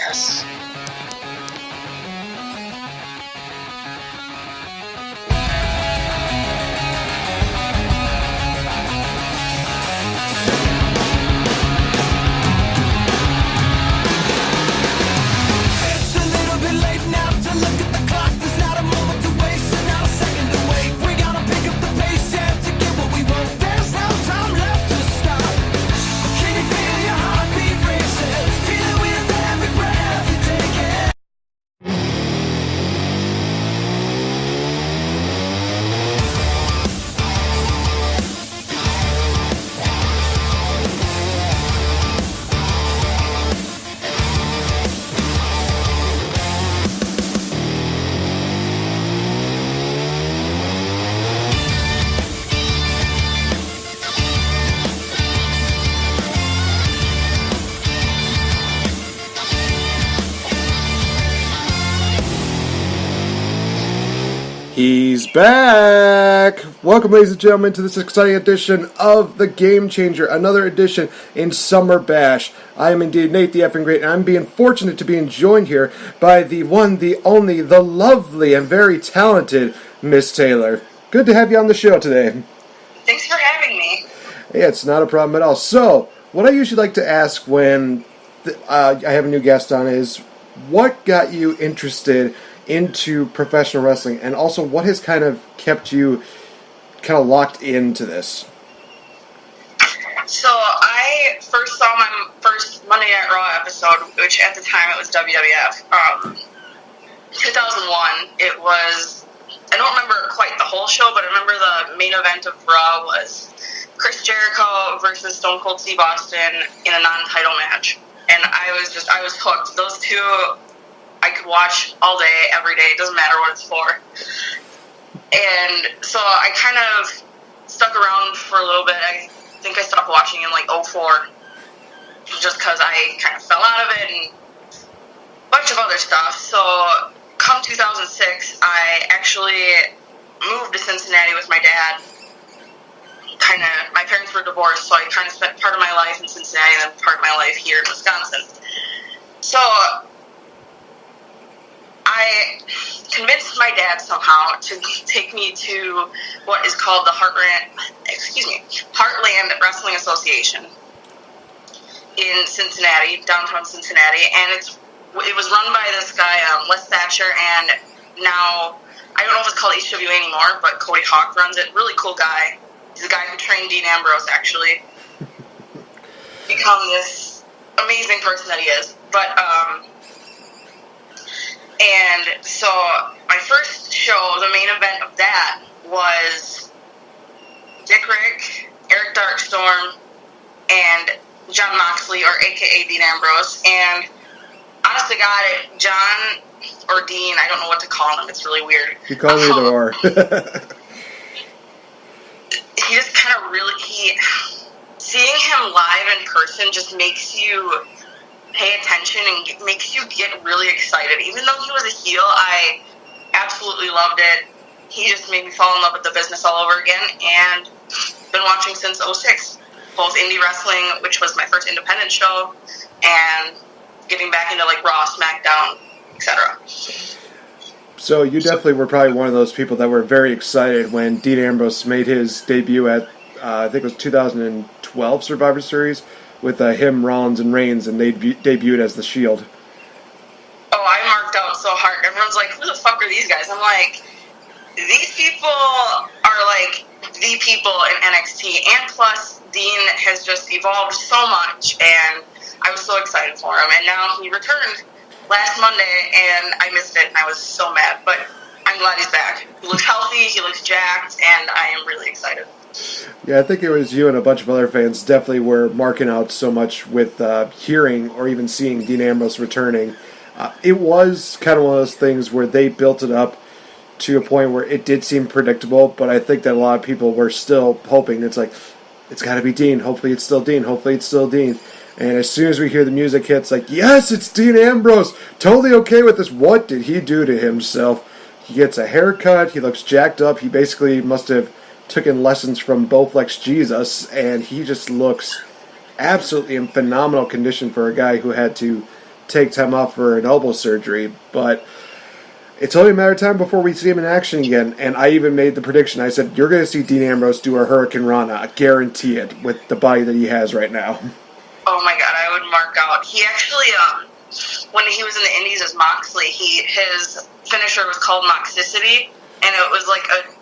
Yes. He's back! Welcome, ladies and gentlemen, to this exciting edition of The Game Changer, another edition in Summer Bash. I am indeed Nate the Effing Great, and I'm being fortunate to be joined here by the one, the only, the lovely, and very talented Miss Taylor. Good to have you on the show today. Thanks for having me. Yeah, it's not a problem at all. So, what I usually like to ask when I have a new guest on is, what got you interested into professional wrestling, and also what has kind of kept you kind of locked into this? So I first saw my first Monday Night Raw episode, which at the time it was WWF. 2001. It was, I don't remember quite the whole show, but I remember the main event of Raw was Chris Jericho versus Stone Cold Steve Austin in a non-title match. And I was hooked. Those two I could watch all day, every day. It doesn't matter what it's for. And so I kind of stuck around for a little bit. I think I stopped watching in like 2004, just because I kind of fell out of it and a bunch of other stuff. So come 2006, I actually moved to Cincinnati with my dad. My parents were divorced, so I kind of spent part of my life in Cincinnati and then part of my life here in Wisconsin. So I convinced my dad somehow to take me to what is called the Heartland Wrestling Association in Cincinnati, downtown Cincinnati, and it was run by this guy, Les Thatcher, and now, I don't know if it's called HWA anymore, but Cody Hawk runs it. Really cool guy. He's the guy who trained Dean Ambrose, actually. Become this amazing person that he is. But, and so my first show, the main event of that, was Dick Rick, Eric Darkstorm, and John Moxley, or a.k.a. Dean Ambrose. And honest to God, John or Dean, I don't know what to call him. It's really weird. You call him either or. He just kind of seeing him live in person just makes you pay attention and makes you get really excited. Even though he was a heel, I absolutely loved it. He just made me fall in love with the business all over again, and been watching since 2006. Both indie wrestling, which was my first independent show, and getting back into like Raw, Smackdown, etc. So you definitely were probably one of those people that were very excited when Dean Ambrose made his debut at, I think it was 2012 Survivor Series, with him, Rollins, and Reigns, and they debuted as The Shield. Oh, I marked out so hard. Everyone's like, who the fuck are these guys? I'm like, these people are like the people in NXT, and plus, Dean has just evolved so much, and I was so excited for him, and now he returned last Monday, and I missed it, and I was so mad, but I'm glad he's back. He looks healthy, he looks jacked, and I am really excited. Yeah, I think it was you and a bunch of other fans definitely were marking out so much with hearing or even seeing Dean Ambrose returning. It was kind of one of those things where they built it up to a point where it did seem predictable, but I think that a lot of people were still hoping. It's like, it's got to be Dean. Hopefully it's still Dean. Hopefully it's still Dean. And as soon as we hear the music hit, it's like, yes, it's Dean Ambrose. Totally okay with this. What did he do to himself? He gets a haircut. He looks jacked up. He basically must have taken lessons from Bowflex Jesus, and he just looks absolutely in phenomenal condition for a guy who had to take time off for an elbow surgery, but it's only a matter of time before we see him in action again. And I even made the prediction. I said, you're going to see Dean Ambrose do a Hurricane Rana. I guarantee it, with the body that he has right now. Oh my god, I would mark out. He actually, when he was in the Indies as Moxley, his finisher was called Moxicity, and it was like a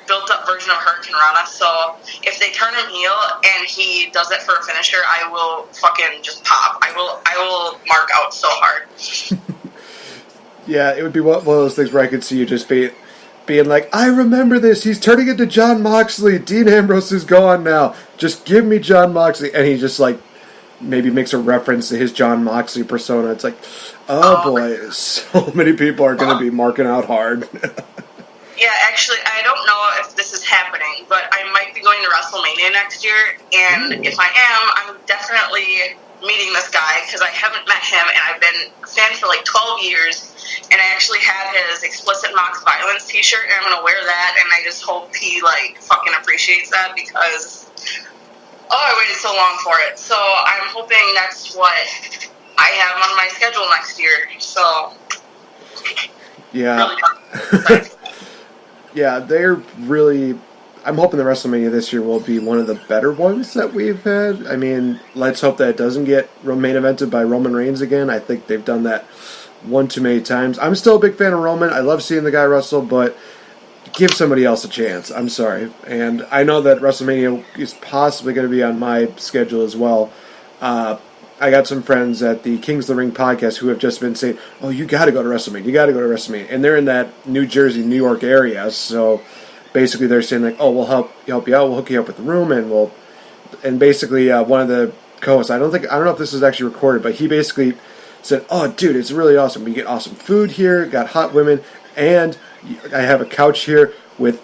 built-up version of Hurricane Rana. So if they turn him heel and he does it for a finisher, I will fucking just pop. I will mark out so hard. Yeah, it would be one of those things where I could see you just being like, I remember this. He's turning into John Moxley. Dean Ambrose is gone now. Just give me John Moxley. And he just, like, maybe makes a reference to his John Moxley persona. It's like, oh boy, so many people are going to be marking out hard. Yeah, actually, I don't know if this is happening, but I might be going to WrestleMania next year. And if I am, I'm definitely meeting this guy because I haven't met him, and I've been a fan for like 12 years. And I actually have his Explicit Mox Violence t-shirt, and I'm going to wear that, and I just hope he, like, fucking appreciates that because, I waited so long for it. So I'm hoping that's what I have on my schedule next year. So, yeah. Really yeah, they're really... I'm hoping the WrestleMania this year will be one of the better ones that we've had. I mean, let's hope that it doesn't get main evented by Roman Reigns again. I think they've done that one too many times. I'm still a big fan of Roman. I love seeing the guy wrestle, but give somebody else a chance. I'm sorry. And I know that WrestleMania is possibly going to be on my schedule as well. I got some friends at the Kings of the Ring podcast who have just been saying, oh, you got to go to WrestleMania. You got to go to WrestleMania. And they're in that New Jersey, New York area. So basically they're saying, like, oh, we'll help you out. We'll hook you up with the room. And basically one of the co-hosts, I don't know if this is actually recorded, but he basically said, oh, dude, it's really awesome. We get awesome food here, got hot women, and I have a couch here with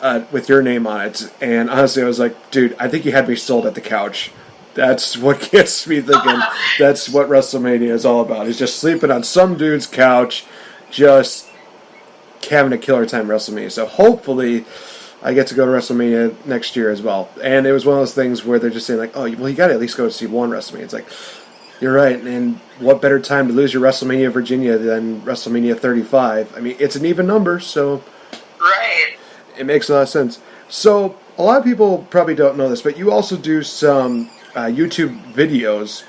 your name on it. And honestly, I was like, dude, I think you had me sold at the couch. That's what gets me thinking. That's what WrestleMania is all about. Is just sleeping on some dude's couch, just having a killer time WrestleMania. So hopefully I get to go to WrestleMania next year as well. And it was one of those things where they're just saying, like, oh, well, you got to at least go see one WrestleMania. It's like, you're right, and what better time to lose your WrestleMania Virginia than WrestleMania 35? I mean, it's an even number, so right. It makes a lot of sense. So, a lot of people probably don't know this, but you also do some YouTube videos.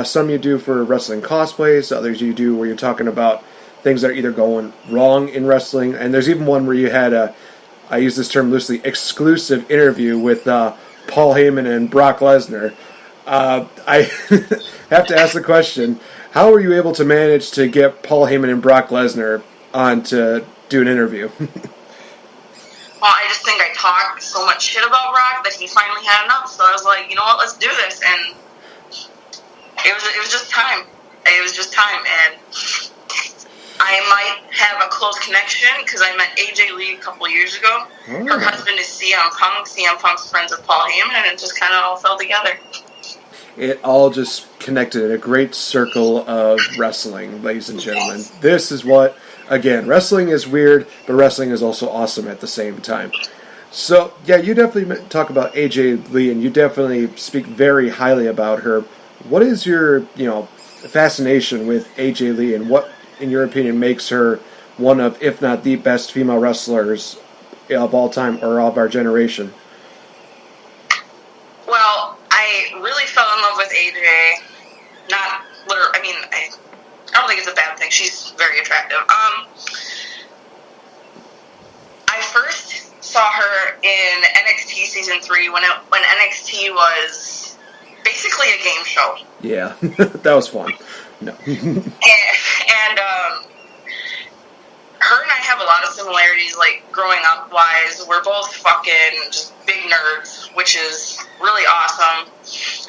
Some you do for wrestling cosplays, others you do where you're talking about things that are either going wrong in wrestling, and there's even one where you had I use this term loosely, exclusive interview with Paul Heyman and Brock Lesnar. I have to ask the question, how were you able to manage to get Paul Heyman and Brock Lesnar on to do an interview? Well, I just think I talked so much shit about Brock that he finally had enough. So I was like, you know what, let's do this. And it was just time. It was just time. And I might have a close connection because I met AJ Lee a couple years ago. Oh. Her husband is CM Punk. CM Punk's friends with Paul Heyman, and it just kind of all fell together. It all just connected in a great circle of wrestling, ladies and gentlemen. This is what, again, wrestling is weird, but wrestling is also awesome at the same time. So, yeah, you definitely talk about AJ Lee, and you definitely speak very highly about her. What is your, fascination with AJ Lee, and what, in your opinion, makes her one of, if not the best female wrestlers of all time or of our generation? Well, I really fell in love with AJ. Not literally. I mean, I don't think it's a bad thing. She's very attractive. I first saw her in NXT season 3 when NXT was basically a game show. Yeah, that was fun. No. and her and I have a lot of similarities, like, growing up wise. We're both fucking just big nerds, which is really awesome.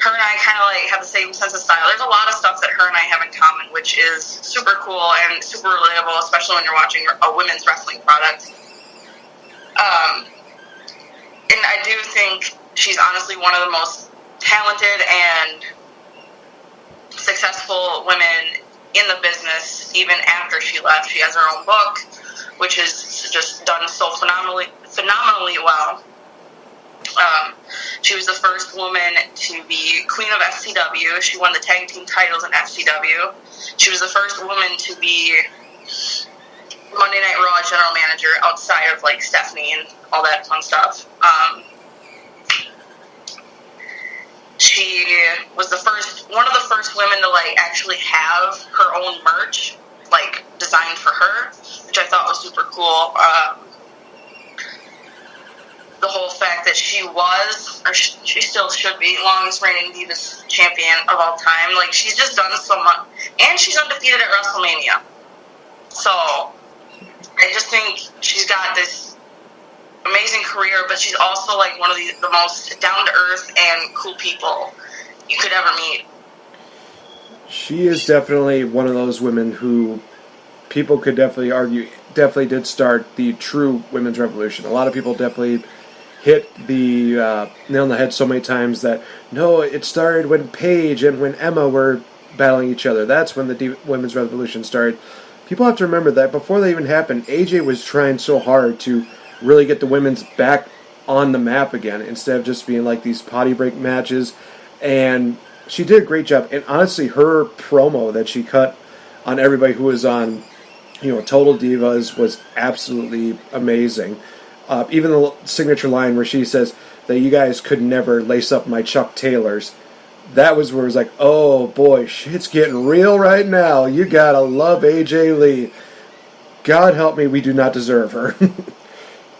Her and I kind of, like, have the same sense of style. There's a lot of stuff that her and I have in common, which is super cool and super relatable, especially when you're watching a women's wrestling product. And I do think she's honestly one of the most talented and successful women in the business. Even after she left, she has her own book, which is just done so phenomenally well. She was the first woman to be queen of FCW. She won the tag team titles in FCW. She was the first woman to be Monday Night Raw general manager outside of like Stephanie and all that fun stuff. She was one of the first women to like actually have her own merch like designed for her, which I thought was super cool. The whole fact that she was, or she still should be, longest reigning Divas champion of all time. Like, she's just done so much. And she's undefeated at WrestleMania. So, I just think she's got this amazing career, but she's also, like, one of the most down-to-earth and cool people you could ever meet. She is definitely one of those women who people could definitely argue definitely did start the true women's revolution. A lot of people definitely hit the nail on the head so many times that, no, it started when Paige and when Emma were battling each other. That's when the women's revolution started. People have to remember that before that even happened, AJ was trying so hard to really get the women's back on the map again instead of just being like these potty break matches. And she did a great job. And honestly, her promo that she cut on everybody who was on, Total Divas was absolutely amazing. Even the signature line where she says that you guys could never lace up my Chuck Taylors. That was where it was like, oh boy, shit's getting real right now. You gotta love AJ Lee. God help me, we do not deserve her. And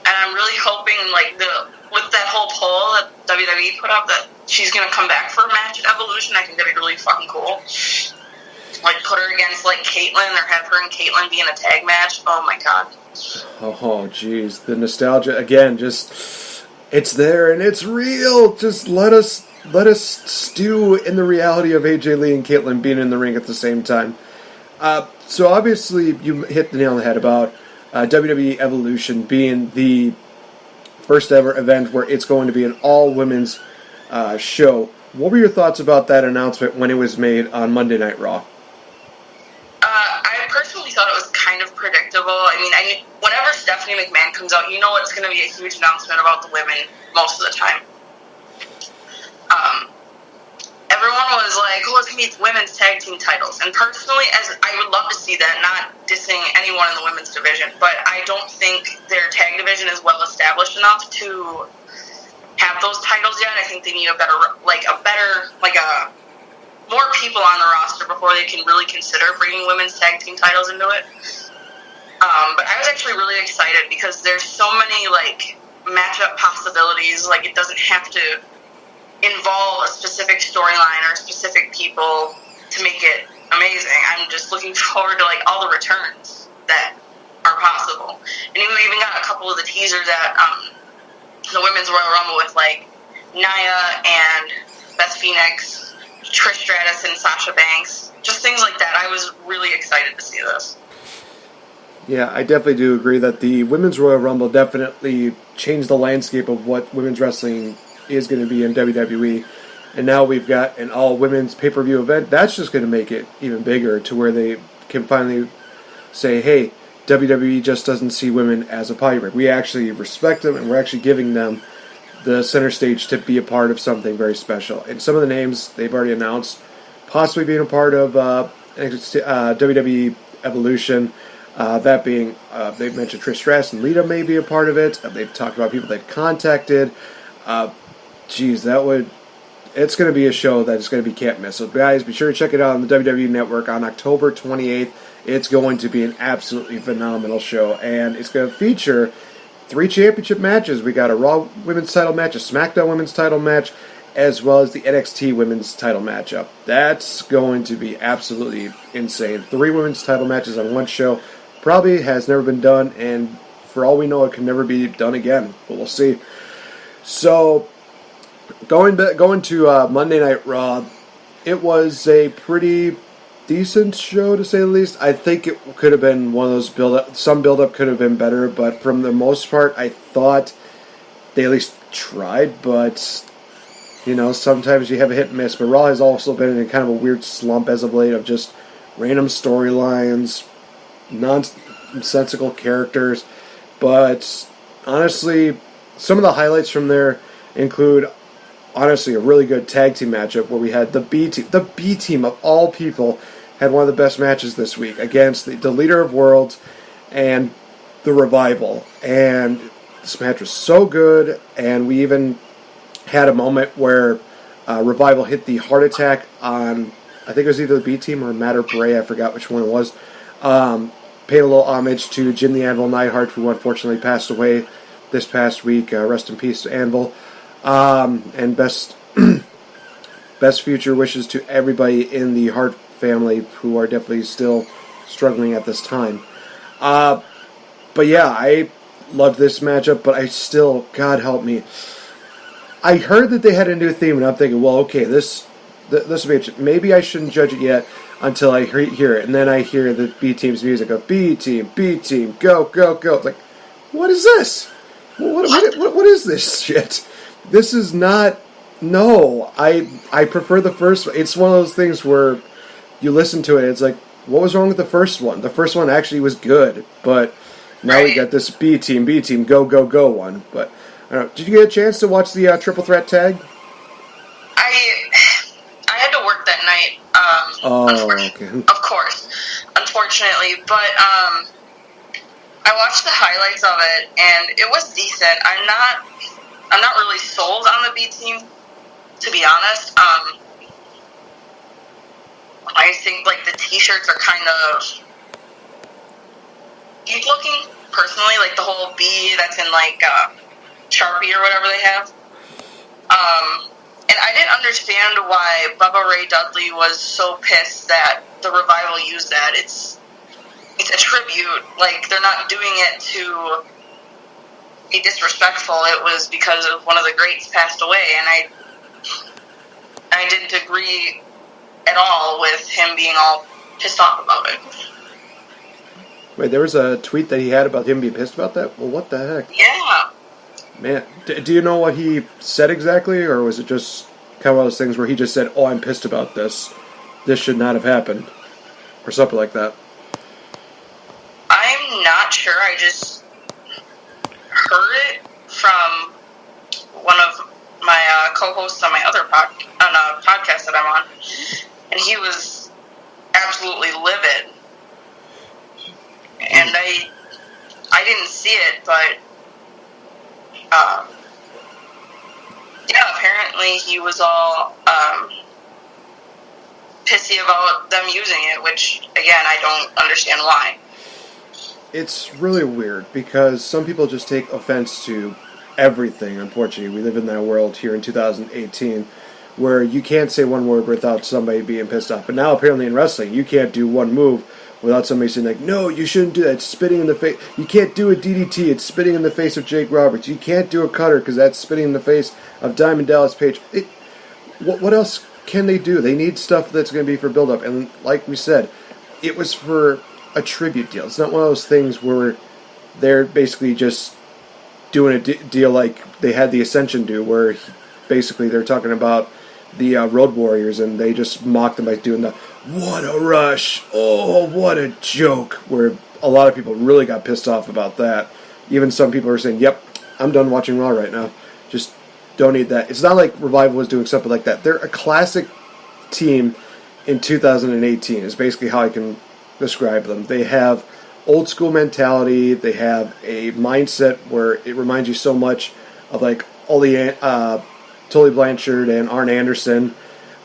I'm really hoping, like, with that whole poll that WWE put up, that she's gonna come back for a match at Evolution. I think that'd be really fucking cool. Like, put her against, like, Caitlyn, or have her and Caitlyn be in a tag match. Oh my god. Oh, jeez. The nostalgia, again, just, it's there and it's real. Just let us stew in the reality of AJ Lee and Caitlyn being in the ring at the same time. So obviously you hit the nail on the head about WWE Evolution being the first ever event where it's going to be an all-women's show. What were your thoughts about that announcement when it was made on Monday Night Raw? I personally thought it was kind of predictable. I mean, whenever Stephanie McMahon comes out, you know it's going to be a huge announcement about the women most of the time. Everyone was like, oh, it's going to be women's tag team titles. And personally, I would love to see that, not dissing anyone in the women's division, but I don't think their tag division is well established enough to have those titles yet. I think they need more people on the roster before they can really consider bringing women's tag team titles into it. But I was actually really excited because there's so many, like, matchup possibilities. Like, it doesn't have to involve a specific storyline or specific people to make it amazing. I'm just looking forward to, like, all the returns that are possible. And we even got a couple of the teasers at the Women's Royal Rumble with, like, Nia and Beth Phoenix, Trish Stratus and Sasha Banks. Just things like that. I was really excited to see this. Yeah, I definitely do agree that the Women's Royal Rumble definitely changed the landscape of what women's wrestling is going to be in WWE. And now we've got an all-women's pay-per-view event. That's just going to make it even bigger to where they can finally say, hey, WWE just doesn't see women as a potty break. We actually respect them, and we're actually giving them the center stage to be a part of something very special. And some of the names they've already announced possibly being a part of WWE Evolution, that being, they've mentioned Trish Stratus and Lita may be a part of it. They've talked about people they've contacted. It's going to be a show that is going to be can't miss. So guys, be sure to check it out on the WWE Network on October 28th. It's going to be an absolutely phenomenal show, and it's going to feature 3 championship matches. We got a Raw Women's title match, a Smackdown Women's title match, as well as the NXT Women's title matchup. That's going to be absolutely insane. 3 women's title matches on one show. Probably has never been done, and for all we know, it can never be done again. But we'll see. So, going to Monday Night Raw, it was a pretty decent show, to say the least. I think it could have been one of those build-up. Some build-up could have been better, but from the most part, I thought they at least tried. But sometimes you have a hit and miss. But Raw has also been in kind of a weird slump as of late of just random storylines, nonsensical characters. But honestly, some of the highlights from there include, honestly, a really good tag team matchup where we had the B team of all people, had one of the best matches this week against the Leader of Worlds and the Revival. And this match was so good, and we even had a moment where Revival hit the heart attack on, I think it was either the B team or Matt or Bray, I forgot which one it was. Paid a little homage to Jim the Anvil Neidhart, who unfortunately passed away this past week. Rest in peace to Anvil. And best future wishes to everybody in the Hart family who are definitely still struggling at this time. But yeah, I loved this matchup, but I still, God help me, I heard that they had a new theme, and I'm thinking, well, okay, this match, maybe I shouldn't judge it yet until I hear it, and then I hear the B team's music of B team, go, go, go. It's like, what is this? What is this shit? This is not. No, I prefer the first one. It's one of those things where you listen to it, it's like, what was wrong with the first one? The first one actually was good, but now we got this B team, go, go, go one. But I don't know. Did you get a chance to watch the Triple Threat tag? I had to work that night. Okay. Of course, unfortunately, but I watched the highlights of it, and it was decent. I'm not really sold on the B team, to be honest. I think like the T-shirts are kind of cute looking, personally, like the whole B that's in like Sharpie or whatever they have. And I didn't understand why Bubba Ray Dudley was so pissed that the Revival used that. It's a tribute. Like, they're not doing it to be disrespectful. It was because of one of the greats passed away, and I didn't agree at all with him being all pissed off about it. Wait, there was a tweet that he had about him being pissed about that? Well, what the heck? Yeah. Man, do you know what he said exactly, or was it just kind of one of those things where he just said, oh, I'm pissed about this. This should not have happened. Or something like that. I'm not sure. I just heard it from one of my co-hosts on my other podcast that I'm on, and he was absolutely livid. And I didn't see it, but yeah, apparently he was all pissy about them using it, which, again, I don't understand why. It's really weird, because some people just take offense to everything, unfortunately. We live in that world here in 2018, where you can't say one word without somebody being pissed off. But now, apparently, in wrestling, you can't do one move without somebody saying, like, no, you shouldn't do that. It's spitting in the face. You can't do a DDT. It's spitting in the face of Jake Roberts. You can't do a cutter because that's spitting in the face of Diamond Dallas Page. What else can they do? They need stuff that's going to be for build-up. And like we said, it was for a tribute deal. It's not one of those things where they're basically just doing a deal like they had the Ascension do, where basically they're talking about the Road Warriors, and they just mocked them by doing the "What a rush! Oh, what a joke!" Where a lot of people really got pissed off about that. Even some people are saying, "Yep, I'm done watching Raw right now. Just don't need that." It's not like Revival was doing something like that. They're a classic team in 2018 is basically how I can describe them. They have old school mentality. They have a mindset where it reminds you so much of like Tully Blanchard and Arn Anderson.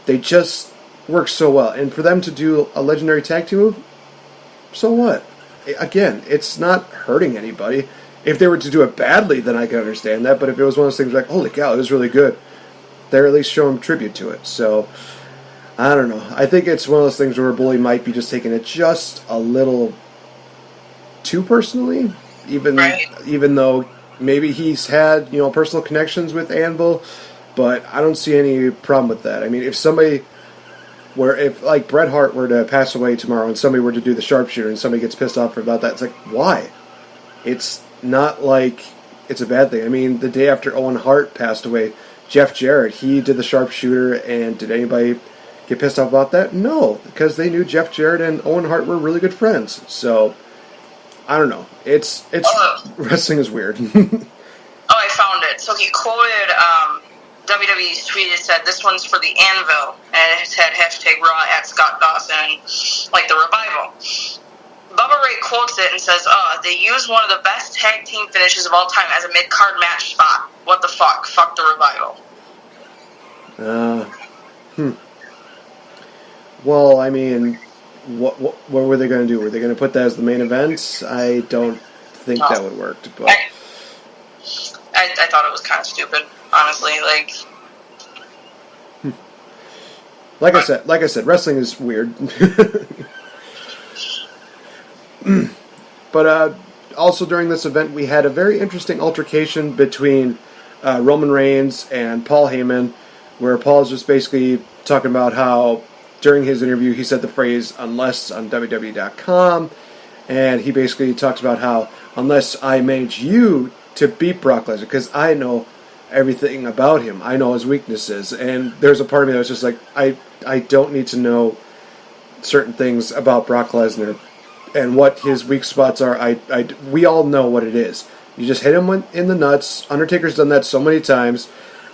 They just work so well. And for them to do a legendary tag team move, so what? Again, it's not hurting anybody. If they were to do it badly, then I can understand that. But if it was one of those things like, holy cow, it was really good, they're at least showing tribute to it. So, I don't know. I think it's one of those things where Bully might be just taking it just a little too personally, even though maybe he's had, personal connections with Anvil, but I don't see any problem with that. I mean, if like Bret Hart were to pass away tomorrow and somebody were to do the sharpshooter and somebody gets pissed off about that, it's like, why? It's not like it's a bad thing. I mean, the day after Owen Hart passed away, Jeff Jarrett, he did the sharpshooter, and did anybody get pissed off about that? No, because they knew Jeff Jarrett and Owen Hart were really good friends. So, I don't know. It's wrestling is weird. I found it. So he quoted WWE's tweet. It said, "This one's for the Anvil," and it had hashtag Raw at Scott Dawson, like the Revival. Bubba Ray quotes it and says, "They use one of the best tag team finishes of all time as a mid-card match spot. What the fuck? Fuck the Revival." Well, I mean, what were they going to do? Were they going to put that as the main event? I don't think that would work. But I thought it was kind of stupid, honestly. Like I said, wrestling is weird. But also during this event, we had a very interesting altercation between Roman Reigns and Paul Heyman, where Paul's just basically talking about how during his interview he said the phrase "unless" on WWE.com, and he basically talks about how unless I manage you to beat Brock Lesnar, because I know everything about him, I know his weaknesses, and there's a part of me that was just like, I don't need to know certain things about Brock Lesnar and what his weak spots are. We all know what it is. You just hit him in the nuts. Undertaker's done that so many times,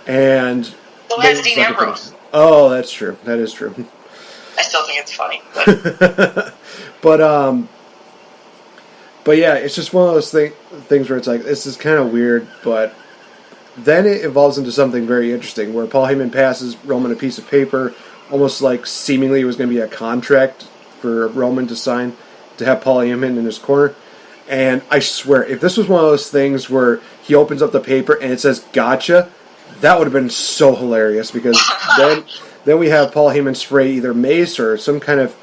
and so has Dean Ambrose. Oh, that's true. That is true. I still think it's funny, but yeah, it's just one of those things where it's like, this is kind of weird, but then it evolves into something very interesting, where Paul Heyman passes Roman a piece of paper, almost like seemingly it was going to be a contract for Roman to sign, to have Paul Heyman in his corner. And I swear, if this was one of those things where he opens up the paper and it says "Gotcha," that would have been so hilarious, because then we have Paul Heyman spray either mace or some kind of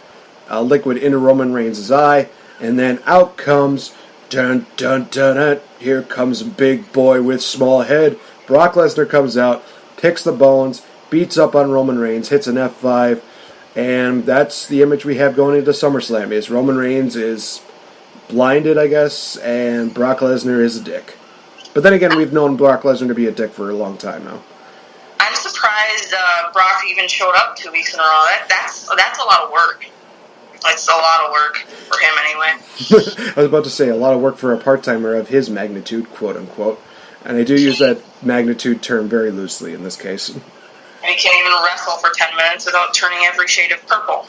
liquid into Roman Reigns' eye, and then out comes, dun dun dun dun, here comes a big boy with small head. Brock Lesnar comes out, picks the bones, beats up on Roman Reigns, hits an F5, and that's the image we have going into SummerSlam, is Roman Reigns is blinded, I guess, and Brock Lesnar is a dick. But then again, we've known Brock Lesnar to be a dick for a long time now. I'm surprised Brock even showed up 2 weeks in a row. That's a lot of work. It's a lot of work for him anyway. I was about to say, a lot of work for a part-timer of his magnitude, quote-unquote. And I do use that magnitude term very loosely in this case. And he can't even wrestle for 10 minutes without turning every shade of purple.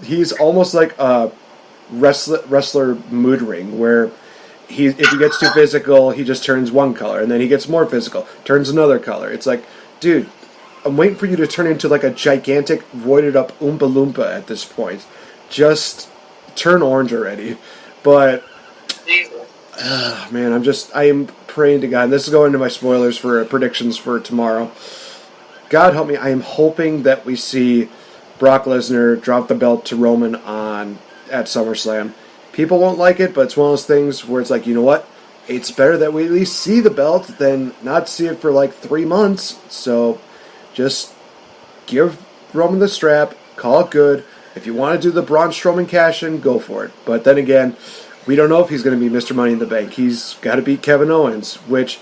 He's almost like a wrestler mood ring, where if he gets too physical, he just turns one color, and then he gets more physical, turns another color. It's like, dude, I'm waiting for you to turn into like a gigantic, roided up Oompa Loompa at this point. Just turn orange already. But, man, I am praying to God, and this is going into my spoilers for predictions for tomorrow. God help me, I am hoping that we see Brock Lesnar drop the belt to Roman at SummerSlam. People won't like it, but it's one of those things where it's like, you know what? It's better that we at least see the belt than not see it for like 3 months. So just give Roman the strap, call it good. If you want to do the Braun Strowman cash-in, go for it. But then again, we don't know if he's going to be Mr. Money in the Bank. He's got to beat Kevin Owens, which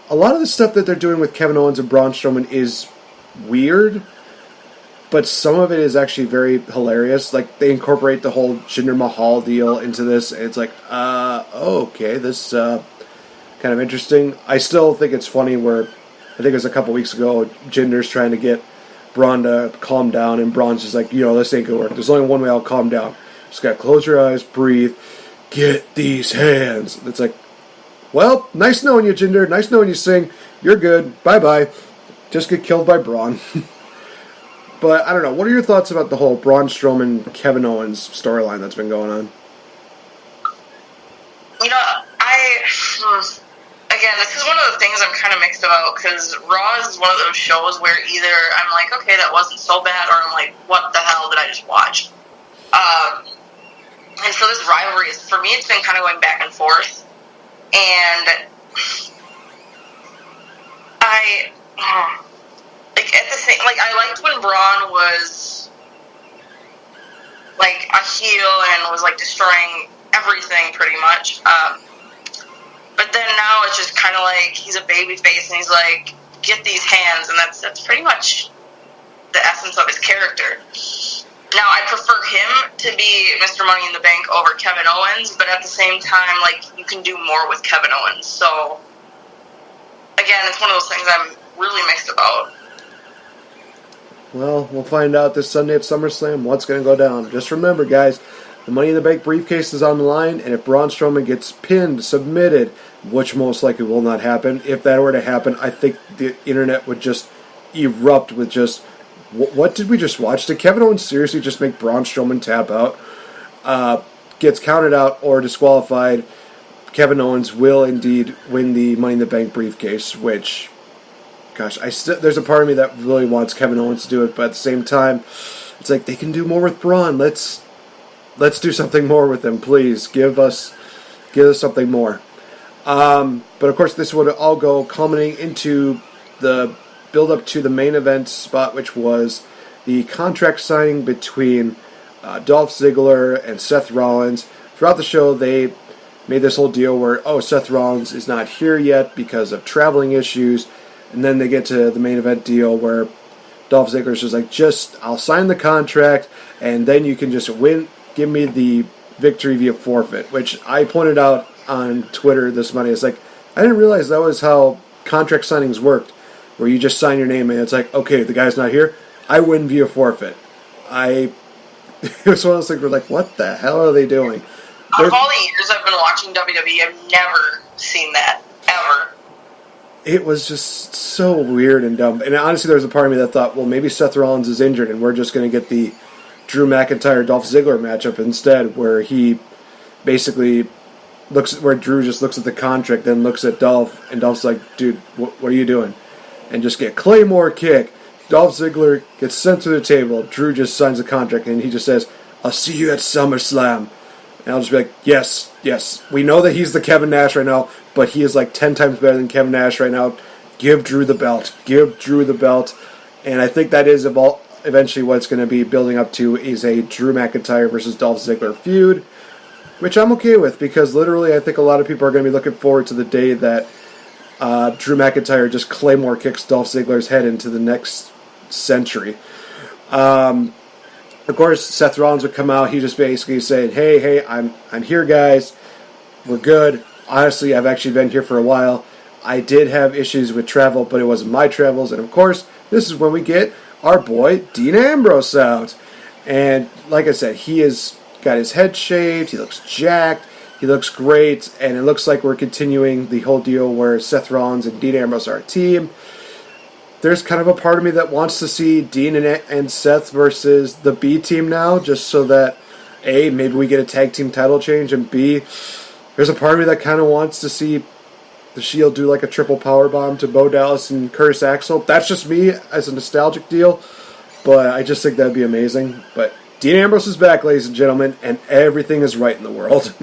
a lot of the stuff that they're doing with Kevin Owens and Braun Strowman is weird, but some of it is actually very hilarious. Like, they incorporate the whole Jinder Mahal deal into this, and it's like, okay, this kind of interesting. I still think it's funny where, I think it was a couple weeks ago, Jinder's trying to get Braun to calm down, and Braun's just like, this ain't gonna work. There's only one way I'll calm down. Just gotta close your eyes, breathe, get these hands. It's like, well, nice knowing you, Jinder. Nice knowing you, Singh. You're good. Bye-bye. Just get killed by Braun. But, I don't know, what are your thoughts about the whole Braun Strowman, Kevin Owens storyline that's been going on? Again, this is one of the things I'm kind of mixed about, because Raw is one of those shows where either I'm like, okay, that wasn't so bad, or I'm like, what the hell did I just watch? And so this rivalry, for me, it's been kind of going back and forth, and I liked when Braun was like a heel and was like destroying everything pretty much. But then now it's just kind of like he's a baby face and he's like, get these hands, and that's pretty much the essence of his character. Now, I prefer prefer him to be Mr. Money in the Bank over Kevin Owens, but at the same time, like, you can do more with Kevin Owens. So, again, it's one of those things I'm really mixed about. Well, we'll find out this Sunday at SummerSlam what's going to go down. Just remember, guys, the Money in the Bank briefcase is on the line, and if Braun Strowman gets pinned, submitted, which most likely will not happen, if that were to happen, I think the internet would just erupt with just, what did we just watch? Did Kevin Owens seriously just make Braun Strowman tap out? Gets counted out or disqualified, Kevin Owens will indeed win the Money in the Bank briefcase, which, gosh, there's a part of me that really wants Kevin Owens to do it, but at the same time, it's like, they can do more with Braun. Let's do something more with him, please. Give us something more. But of course, this would all go culminating into the build-up to the main event spot, which was the contract signing between Dolph Ziggler and Seth Rollins. Throughout the show, they made this whole deal where, Seth Rollins is not here yet because of traveling issues, and then they get to the main event deal where Dolph Ziggler's just like, I'll sign the contract, and then you can just give me the victory via forfeit, which I pointed out on Twitter this morning. It's like, I didn't realize that was how contract signings worked, where you just sign your name and it's like, okay, the guy's not here, I win via forfeit. It was one of those things where like, what the hell are they doing? Out of all the years I've been watching WWE, I've never seen that, ever. It was just so weird and dumb. And honestly, there was a part of me that thought, well, maybe Seth Rollins is injured and we're just going to get the Drew McIntyre-Dolph Ziggler matchup instead, where he basically where Drew just looks at the contract, then looks at Dolph, and Dolph's like, dude, what are you doing? And just get Claymore kick. Dolph Ziggler gets sent to the table. Drew just signs the contract, and he just says, I'll see you at SummerSlam. And I'll just be like, yes. We know that he's the Kevin Nash right now, but he is like 10 times better than Kevin Nash right now. Give Drew the belt. And I think that is eventually what it's going to be building up to, is a Drew McIntyre versus Dolph Ziggler feud, which I'm okay with, because literally I think a lot of people are going to be looking forward to the day that Drew McIntyre just Claymore kicks Dolph Ziggler's head into the next century. Of course, Seth Rollins would come out. He just basically said, hey, I'm here, guys. We're good. Honestly, I've actually been here for a while. I did have issues with travel, but it wasn't my travels. And of course, this is when we get our boy Dean Ambrose out. And like I said, he has got his head shaved. He looks jacked. He looks great. And it looks like we're continuing the whole deal where Seth Rollins and Dean Ambrose are a team. There's kind of a part of me that wants to see Dean and Seth versus the B team now, just so that A, maybe we get a tag team title change, and B, there's a part of me that kind of wants to see the Shield do like a triple powerbomb to Bo Dallas and Curtis Axel. That's just me as a nostalgic deal, but I just think that'd be amazing. But Dean Ambrose is back, ladies and gentlemen, and everything is right in the world.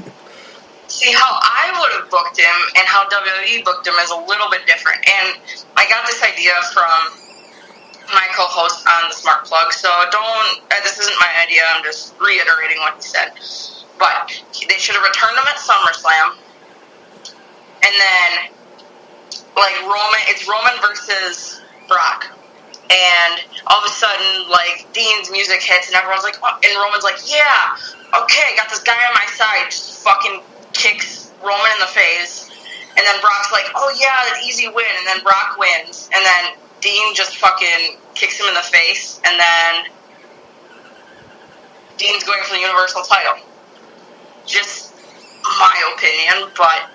See, how I would have booked him and how WWE booked him is a little bit different. And I got this idea from my co-host on the Smark Plug, so this isn't my idea, I'm just reiterating what he said. But they should have returned him at SummerSlam, and then, like, it's Roman versus Brock. And all of a sudden, like, Dean's music hits, and everyone's like, oh, and Roman's like, yeah, okay, got this guy on my side, just fucking kicks Roman in the face, and then Brock's like, oh yeah, that's easy win, and then Brock wins, and then Dean just fucking kicks him in the face, and then Dean's going for the Universal title. Just my opinion, but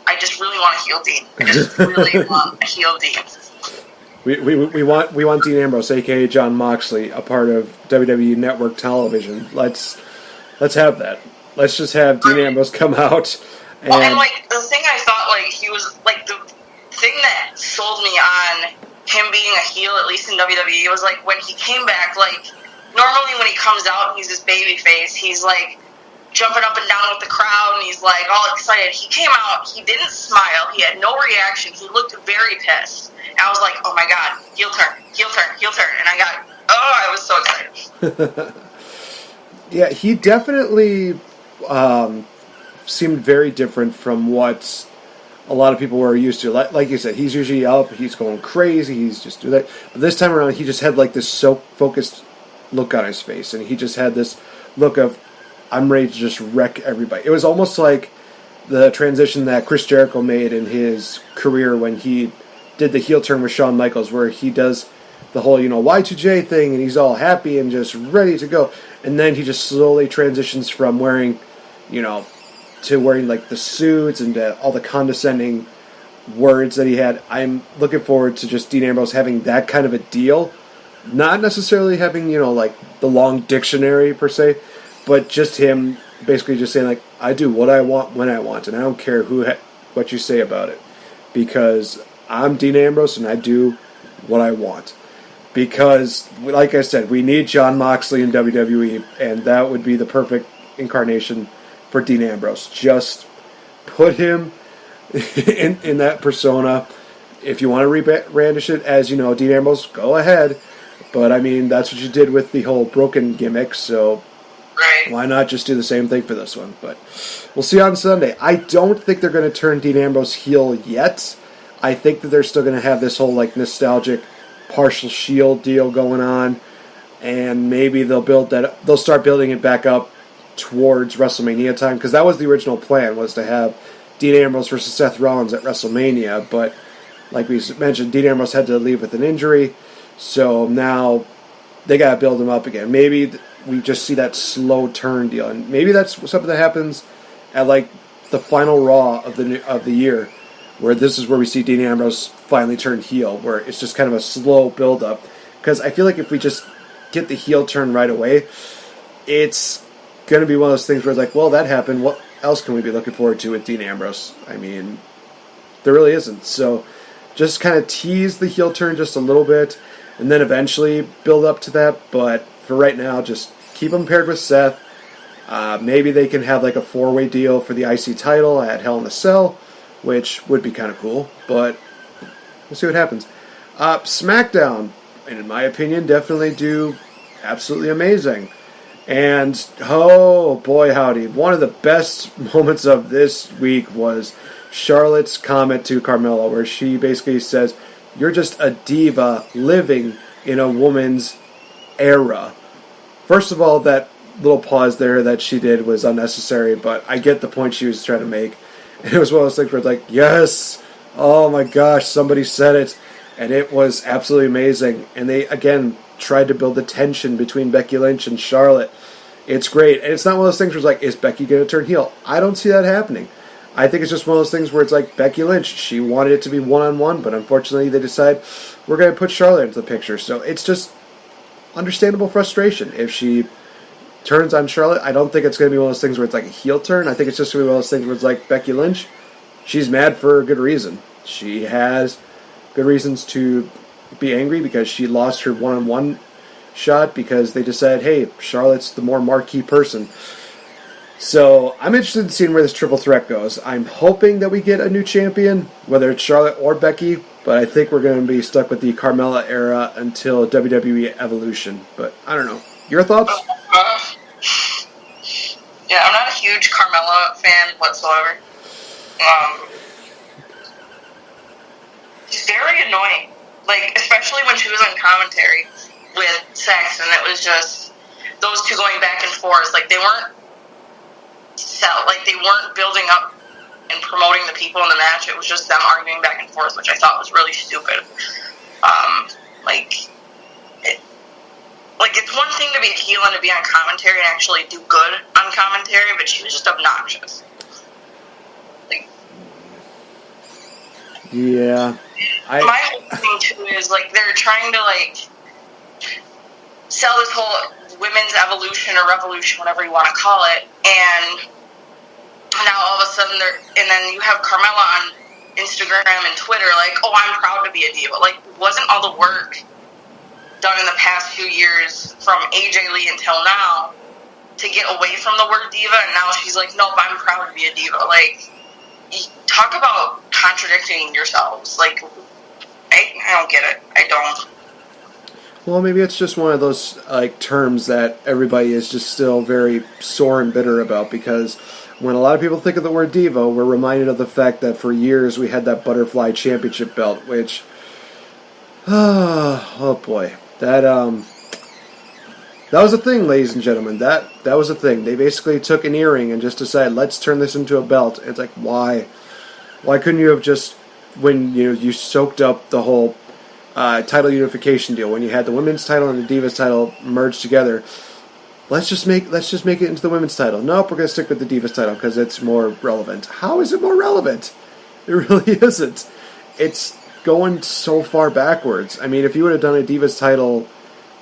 I just really want to heel Dean. I just really want to heel Dean. We want Dean Ambrose, aka Jon Moxley, a part of WWE Network Television. Let's have that. Let's just have Dean Ambrose come out. And like, the thing I thought, like, he was, like, the thing that sold me on him being a heel, at least in WWE, was, like, when he came back, like, normally when he comes out and he's this baby face, he's, like, jumping up and down with the crowd, and he's, like, all excited. He came out, he didn't smile, he had no reaction, he looked very pissed. And I was like, oh my god, heel turn. And I was so excited. Yeah, he definitely seemed very different from what a lot of people were used to. Like you said, he's usually up, he's going crazy, he's just doing that. But this time around, he just had like this so focused look on his face, and he just had this look of, I'm ready to just wreck everybody. It was almost like the transition that Chris Jericho made in his career when he did the heel turn with Shawn Michaels, where he does the whole, Y2J thing, and he's all happy and just ready to go. And then he just slowly transitions from wearing, to wearing like the suits and all the condescending words that he had. I'm looking forward to just Dean Ambrose having that kind of a deal. Not necessarily having, like the long dictionary per se, but just him basically just saying, like, I do what I want when I want, and I don't care what you say about it, because I'm Dean Ambrose and I do what I want. Because, like I said, we need Jon Moxley in WWE, and that would be the perfect incarnation for Dean Ambrose. Just put him in that persona. If you want to rebrandish it as, Dean Ambrose, go ahead. But, I mean, that's what you did with the whole broken gimmick, so right. Why not just do the same thing for this one? But we'll see on Sunday. I don't think they're going to turn Dean Ambrose heel yet. I think that they're still going to have this whole, like, nostalgic partial Shield deal going on, and maybe they'll start building it back up towards WrestleMania time, because that was the original plan, was to have Dean Ambrose versus Seth Rollins at WrestleMania, but like we mentioned, Dean Ambrose had to leave with an injury, so now they got to build him up again. Maybe we just see that slow turn deal, and maybe that's something that happens at like the final Raw of the year, where this is where we see Dean Ambrose finally turn heel, where it's just kind of a slow build-up. Because I feel like if we just get the heel turn right away, it's going to be one of those things where it's like, well, that happened. What else can we be looking forward to with Dean Ambrose? I mean, there really isn't. So just kind of tease the heel turn just a little bit, and then eventually build up to that. But for right now, just keep him paired with Seth. Maybe they can have like a 4-way deal for the IC title at Hell in a Cell, which would be kind of cool, but we'll see what happens. Smackdown, in my opinion, definitely do absolutely amazing. And, oh boy howdy, one of the best moments of this week was Charlotte's comment to Carmella, where she basically says, you're just a diva living in a woman's era. First of all, that little pause there that she did was unnecessary, but I get the point she was trying to make. And it was one of those things where it's like, yes, oh my gosh, somebody said it. And it was absolutely amazing. And they, again, tried to build the tension between Becky Lynch and Charlotte. It's great. And it's not one of those things where it's like, is Becky going to turn heel? I don't see that happening. I think it's just one of those things where it's like Becky Lynch, she wanted it to be one-on-one, but unfortunately they decide we're going to put Charlotte into the picture. So it's just understandable frustration. If she turns on Charlotte, I don't think it's going to be one of those things where it's like a heel turn. I think it's just going to be one of those things where it's like Becky Lynch, she's mad for a good reason. She has good reasons to be angry because she lost her one-on-one shot because they decided, hey, Charlotte's the more marquee person. So I'm interested in seeing where this triple threat goes. I'm hoping that we get a new champion, whether it's Charlotte or Becky, but I think we're going to be stuck with the Carmella era until WWE Evolution. But I don't know. Your thoughts? Yeah, I'm not a huge Carmella fan whatsoever. She's very annoying. Like, especially when she was on commentary with Saxon, it was just those two going back and forth. Like, they weren't building up and promoting the people in the match. It was just them arguing back and forth, which I thought was really stupid. It's one thing to be a heel and to be on commentary and actually do good on commentary, but she was just obnoxious. Yeah. My whole thing, too, is, they're trying to, sell this whole women's evolution or revolution, whatever you want to call it, and now all of a sudden and then you have Carmella on Instagram and Twitter I'm proud to be a diva. Wasn't all the work done in the past few years from AJ Lee until now to get away from the word diva, and now she's like, nope, I'm proud to be a diva. Talk about contradicting yourselves. I don't get it. I don't. Well, maybe it's just one of those terms that everybody is just still very sore and bitter about, because when a lot of people think of the word diva, we're reminded of the fact that for years we had that butterfly championship belt, which, oh boy, that That was a thing, ladies and gentlemen. That was a thing. They basically took an earring and just decided, let's turn this into a belt. It's like, why? Why couldn't you have just, when you soaked up the whole title unification deal, when you had the women's title and the Divas title merged together, let's just make it into the women's title. Nope, we're going to stick with the Divas title because it's more relevant. How is it more relevant? It really isn't. It's going so far backwards. I mean, if you would have done a Divas title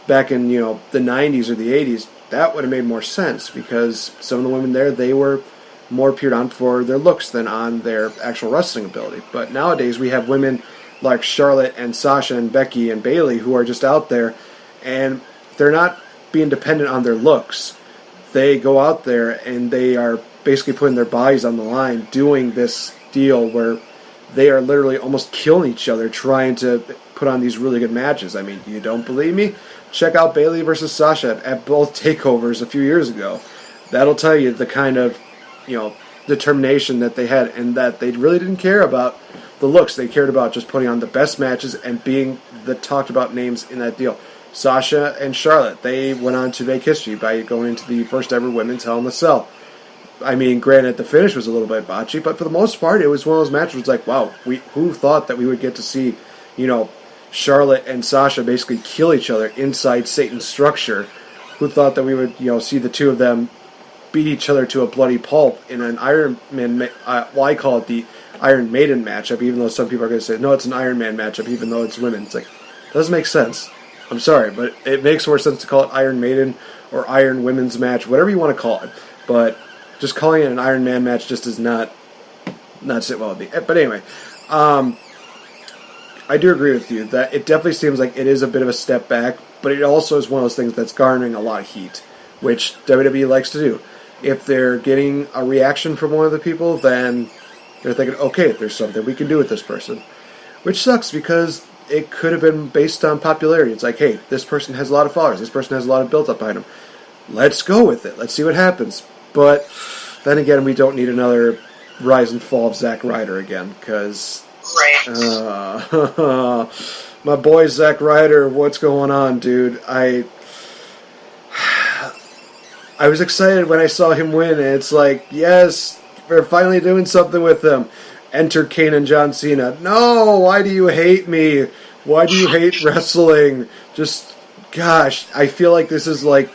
back in, the 90s or the 80s, that would have made more sense because some of the women there, they were more peered on for their looks than on their actual wrestling ability. But nowadays we have women like Charlotte and Sasha and Becky and Bayley who are just out there, and they're not being dependent on their looks. They go out there and they are basically putting their bodies on the line doing this deal where they are literally almost killing each other trying to put on these really good matches. I mean, you don't believe me? Check out Bayley versus Sasha at both takeovers a few years ago. That'll tell you the kind of, determination that they had, and that they really didn't care about the looks. They cared about just putting on the best matches and being the talked about names in that deal. Sasha and Charlotte, they went on to make history by going into the first ever women's Hell in a Cell. I mean, granted, the finish was a little bit botchy, but for the most part, it was one of those matches where it's like, wow, who thought that we would get to see, Charlotte and Sasha basically kill each other inside Satan's structure? Who thought that we would, see the two of them beat each other to a bloody pulp in an Iron Man, I call it the Iron Maiden matchup, even though some people are going to say, no, it's an Iron Man matchup, even though it's women. It's like, it doesn't make sense. I'm sorry, but it makes more sense to call it Iron Maiden or Iron Women's match, whatever you want to call it. But just calling it an Iron Man match just does not sit well with me. But anyway, I do agree with you that it definitely seems like it is a bit of a step back, but it also is one of those things that's garnering a lot of heat, which WWE likes to do. If they're getting a reaction from one of the people, then they're thinking, okay, there's something we can do with this person. Which sucks because it could have been based on popularity. It's like, hey, this person has a lot of followers. This person has a lot of built up behind them. Let's go with it. Let's see what happens. But then again, we don't need another rise and fall of Zack Ryder again, because my boy Zack Ryder, what's going on, dude? I was excited when I saw him win, and it's like, yes, we're finally doing something with him. Enter Kane and John Cena. No, why do you hate me? Why do you hate wrestling? Just, gosh, I feel like this is like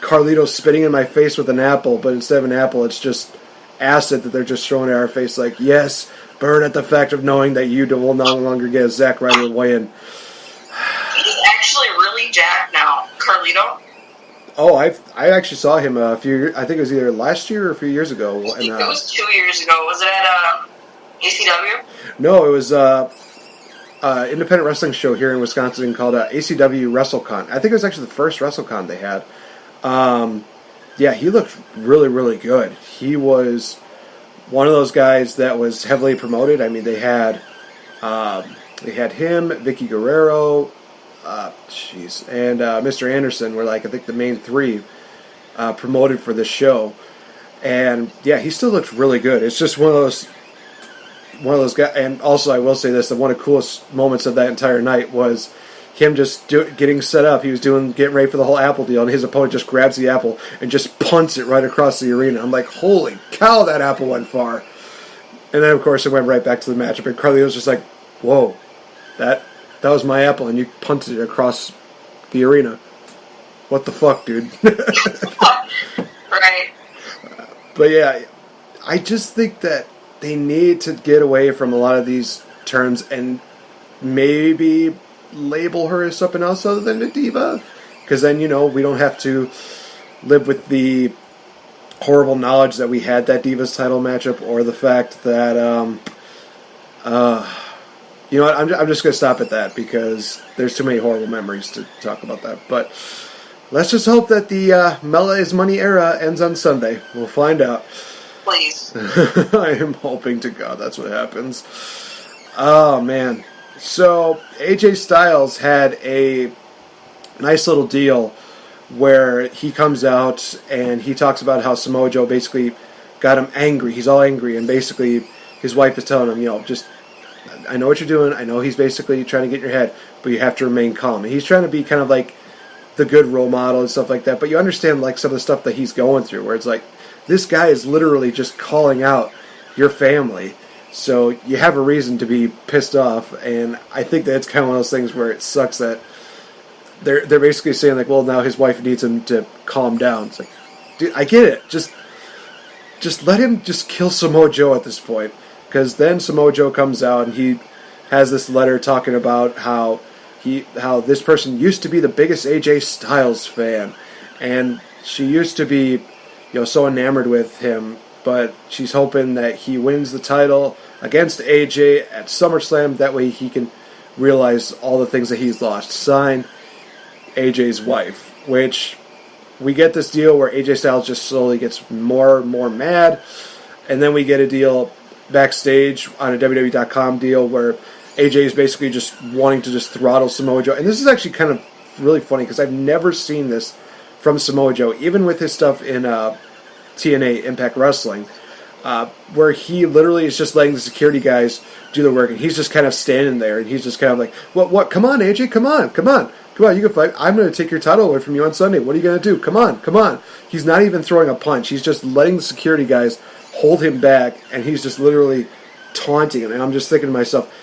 Carlito spitting in my face with an apple, but instead of an apple, it's just acid that they're just throwing at our face. Like, yes, burn at the fact of knowing that you will no longer get a Zack Ryder win. He's actually really jacked now, Carlito. Oh, I actually saw him a few years, I think it was either last year or a few years ago. I think it was 2 years ago. Was it at ACW? No, it was independent wrestling show here in Wisconsin called ACW WrestleCon. I think it was actually the first WrestleCon they had. Yeah, he looked really, really good. He was one of those guys that was heavily promoted. I mean, they had him, Vicky Guerrero, and Mr. Anderson were like, I think, the main three promoted for this show. And yeah, he still looked really good. It's just one of those guys. And also, I will say this: that one of the coolest moments of that entire night was him just getting set up. He was getting ready for the whole apple deal, and his opponent just grabs the apple and just punts it right across the arena. I'm like, holy cow, that apple went far. And then, of course, it went right back to the matchup, and Carly was just like, whoa, that was my apple, and you punted it across the arena. What the fuck, dude? Right. But yeah, I just think that they need to get away from a lot of these terms and maybe label her as something else other than a diva. Because then, we don't have to live with the horrible knowledge that we had that Divas title matchup, or the fact that, you know what, I'm just going to stop at that because there's too many horrible memories to talk about that. But let's just hope that the Mela is Money era ends on Sunday. We'll find out. Please. I am hoping to God that's what happens. Oh, man. So, AJ Styles had a nice little deal where he comes out and he talks about how Samoa Joe basically got him angry. He's all angry, and basically his wife is telling him, just, I know what you're doing. I know he's basically trying to get in your head, but you have to remain calm. And he's trying to be kind of like the good role model and stuff like that, but you understand like some of the stuff that he's going through, where it's like, this guy is literally just calling out your family. So you have a reason to be pissed off, and I think that it's kind of one of those things where it sucks that they're basically saying like, well, now his wife needs him to calm down. It's like, dude, I get it. Just let him just kill Samoa Joe at this point, because then Samoa Joe comes out and he has this letter talking about how this person used to be the biggest AJ Styles fan, and she used to be, so enamored with him, but she's hoping that he wins the title against AJ at SummerSlam. That way he can realize all the things that he's lost. Sign, AJ's wife, which we get this deal where AJ Styles just slowly gets more and more mad, and then we get a deal backstage on a WWE.com deal where AJ is basically just wanting to just throttle Samoa Joe. And this is actually kind of really funny because I've never seen this from Samoa Joe, even with his stuff in TNA Impact Wrestling, where he literally is just letting the security guys do the work, and he's just kind of standing there, and he's just kind of like, what, come on, AJ, come on, you can fight. I'm going to take your title away from you on Sunday. What are you going to do? Come on. He's not even throwing a punch. He's just letting the security guys hold him back, and he's just literally taunting him. And I'm just thinking to myself,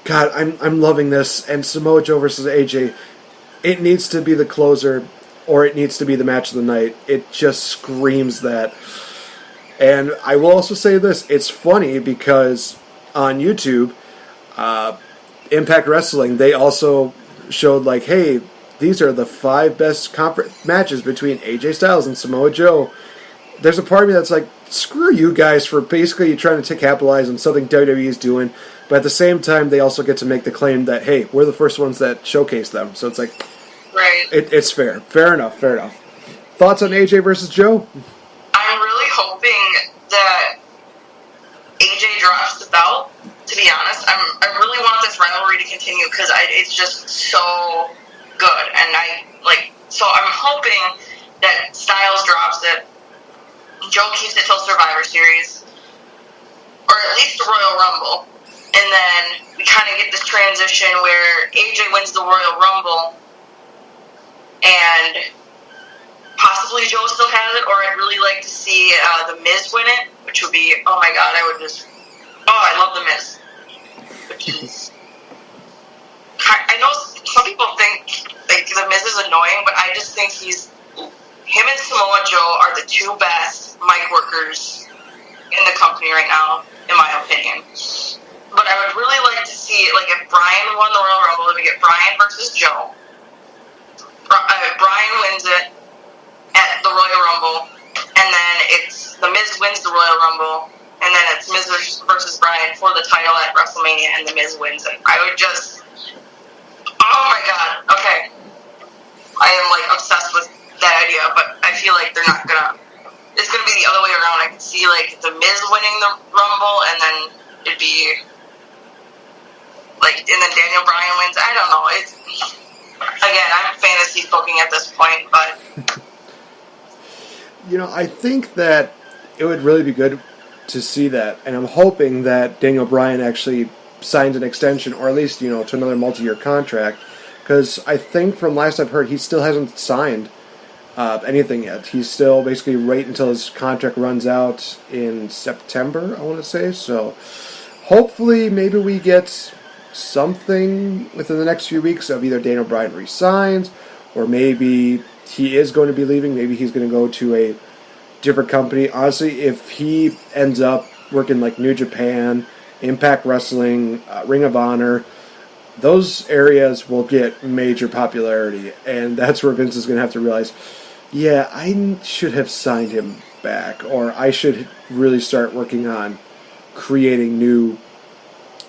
God, I'm loving this. And Samoa Joe versus AJ, it needs to be the closer, or it needs to be the match of the night. It just screams that. And I will also say this. It's funny because on YouTube, Impact Wrestling, they also showed like, hey, these are the 5 best matches between AJ Styles and Samoa Joe. There's a part of me that's like, screw you guys for basically trying to capitalize on something WWE is doing, but at the same time, they also get to make the claim that, hey, we're the first ones that showcase them. So it's like, right. It's fair. Fair enough. Thoughts on AJ versus Joe? I'm really hoping that AJ drops the belt. To be honest, I really want this rivalry to continue because it's just so good, and so I'm hoping that Styles drops it, Joe keeps it till Survivor Series, or at least the Royal Rumble, and then we kind of get this transition where AJ wins the Royal Rumble, and possibly Joe still has it, or I'd really like to see The Miz win it, which would be, oh my god, I love The Miz. Which is, I know some people think like The Miz is annoying, but I just think him and Samoa Joe are the 2 best mic workers in the company right now, in my opinion. But I would really like to see, like, if Bryan won the Royal Rumble, we get Bryan versus Joe. Bryan wins it at the Royal Rumble, and then The Miz wins the Royal Rumble, and then it's Miz versus Bryan for the title at WrestleMania, and The Miz wins it. I would just... Oh my god. Okay. I am, like, obsessed with that idea, but I feel like they're not gonna... It's gonna be the other way around. I can see, like, The Miz winning the Rumble, and then it'd be... Like, and then Daniel Bryan wins. I don't know. It's... Again, I'm fantasy booking at this point, but... I think that it would really be good to see that, and I'm hoping that Daniel Bryan actually signs an extension, or at least, to another multi-year contract, because I think from last I've heard, he still hasn't signed anything yet. He's still basically right until his contract runs out in September, I want to say, so hopefully maybe we get something within the next few weeks of either Daniel Bryan resigns, or maybe he is going to be leaving, maybe he's going to go to a different company. Honestly, if he ends up working like New Japan, Impact Wrestling, Ring of Honor, those areas will get major popularity, and that's where Vince is going to have to realize, yeah, I should have signed him back, or I should really start working on creating new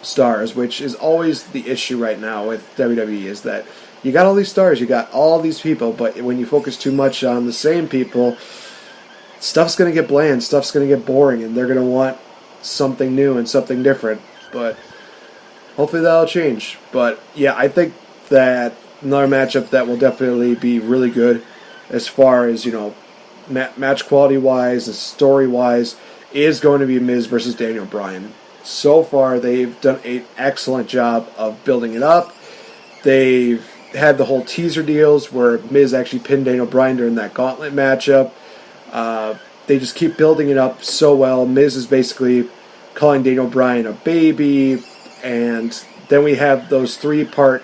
stars, which is always the issue right now with WWE, is that you got all these stars, you got all these people, but when you focus too much on the same people, stuff's going to get bland, stuff's going to get boring, and they're going to want something new and something different. But hopefully that'll change. But yeah, I think that another matchup that will definitely be really good as far as, match quality wise and story wise is going to be Miz versus Daniel Bryan. So far, they've done an excellent job of building it up. They've had the whole teaser deals where Miz actually pinned Daniel Bryan during that gauntlet matchup. They just keep building it up so well. Miz is basically calling Daniel Bryan a baby, and then we have those 3-part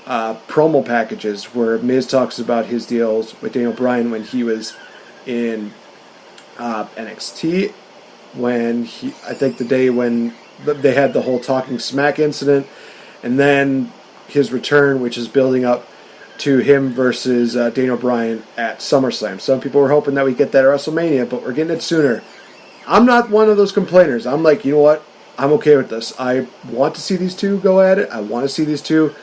promo packages where Miz talks about his deals with Daniel Bryan when he was in NXT, I think the day when they had the whole Talking Smack incident, and then his return, which is building up to him versus Daniel Bryan at SummerSlam. Some people were hoping that we get that at WrestleMania, but we're getting it sooner. I'm not one of those complainers. I'm like, you know what? I'm okay with this. I want to see these two go at it. I want to see these two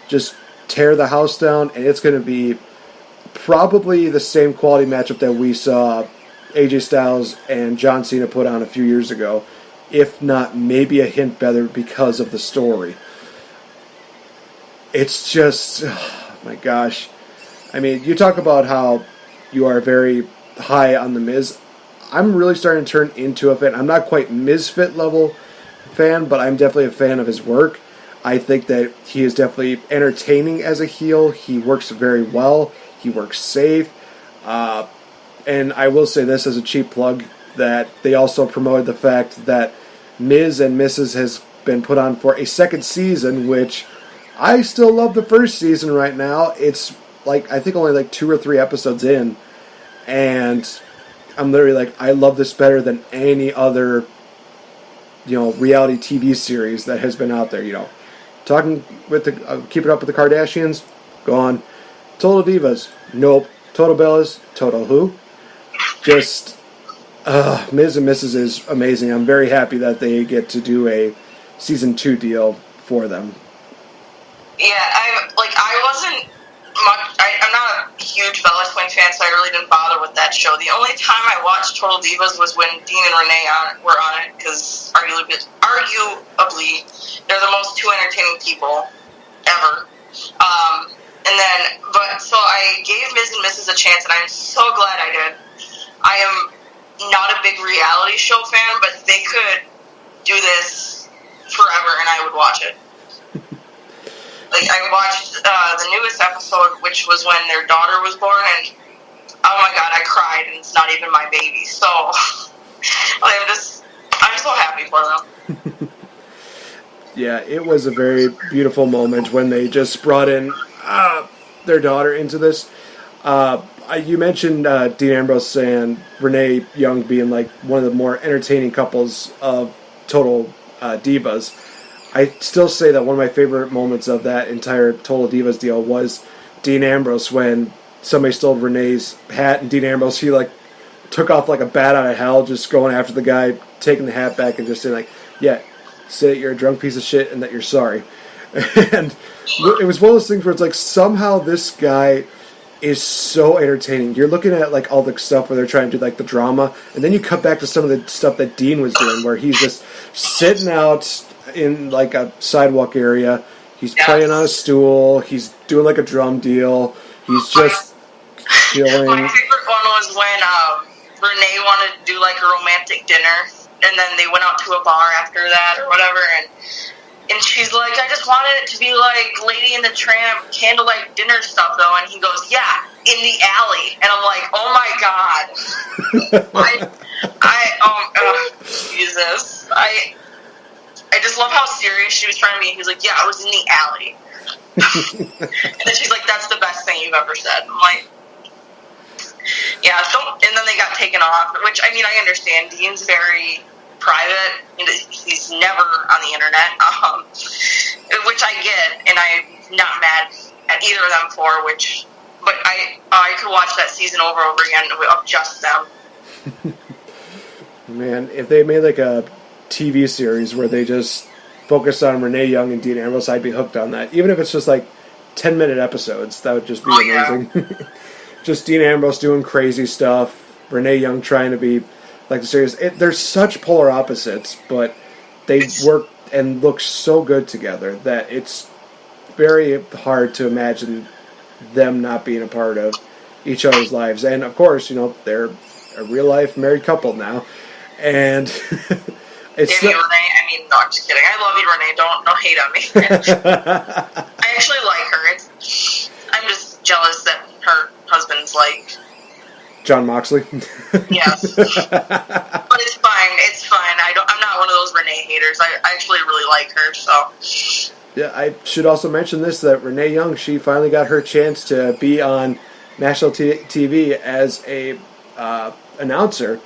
just tear the house down, and it's going to be probably the same quality matchup that we saw AJ Styles and John Cena put on a few years ago, if not maybe a hint better because of the story. It's just, oh my gosh. I mean, you talk about how you are very high on The Miz. I'm really starting to turn into a fan. I'm not quite Misfit level fan, but I'm definitely a fan of his work. I think that he is definitely entertaining as a heel. He works very well. He works safe. And I will say this as a cheap plug, that they also promoted the fact that Miz and Mrs. has been put on for a second season, which I still love the first season right now. It's like, I think only like 2 or 3 episodes in, and I'm literally like, I love this better than any other, reality TV series that has been out there, Talking with the, Keeping Up with the Kardashians, gone. Total Divas, nope. Total Bellas, total who? Just, Miz and Mrs. is amazing. I'm very happy that they get to do a season 2 deal for them. Yeah, I'm not a huge Bella Twins fan, so I really didn't bother with that show. The only time I watched Total Divas was when Dean and Renee were on it, because arguably they're the most 2 entertaining people ever. So I gave Miz and Mrs. a chance, and I'm so glad I did. I am not a big reality show fan, but they could do this forever, and I would watch it. I watched the newest episode, which was when their daughter was born, and oh my god, I cried, and it's not even my baby. So I'm so happy for them. Yeah, it was a very beautiful moment when they just brought in their daughter into this. You mentioned Dean Ambrose and Renee Young being like one of the more entertaining couples of Total Divas. I still say that one of my favorite moments of that entire Total Divas deal was Dean Ambrose when somebody stole Renee's hat, and Dean Ambrose, he took off like a bat out of hell, just going after the guy, taking the hat back and just saying yeah, say that you're a drunk piece of shit and that you're sorry. And it was one of those things where it's somehow this guy is so entertaining. You're looking at all the stuff where they're trying to do the drama, and then you cut back to some of the stuff that Dean was doing, where he's just sitting out in a sidewalk area. He's playing on a stool. He's doing a drum deal. He's just chilling. My favorite one was when Renee wanted to do a romantic dinner, and then they went out to a bar after that or whatever, and she's like, I just wanted it to be like Lady and the Tramp candlelight dinner stuff, though. And he goes, yeah, in the alley. And I'm like, oh my god. Jesus. I just love how serious she was trying to be. He was like, yeah, I was in the alley. And then she's like, that's the best thing you've ever said. I'm like, yeah, and then they got taken off, which, I understand. Dean's very private. He's never on the internet, which I get, and I'm not mad at either of them for, but I could watch that season over and over again of just them. Man, if they made a TV series where they just focus on Renee Young and Dean Ambrose, I'd be hooked on that. Even if it's just 10-minute episodes, that would just be amazing. Yeah. Just Dean Ambrose doing crazy stuff, Renee Young trying to be the series. They're such polar opposites, but they work and look so good together that it's very hard to imagine them not being a part of each other's lives. And of course, they're a real life married couple now, and it's Renee. No, I'm just kidding. I love you, Renee. Don't hate on me. I actually like her. jealous that her husband's like Jon Moxley. Yes, but it's fine. It's fine. I'm not one of those Renee haters. I actually really like her. So. Yeah, I should also mention this, that Renee Young, she finally got her chance to be on national TV as a announcer,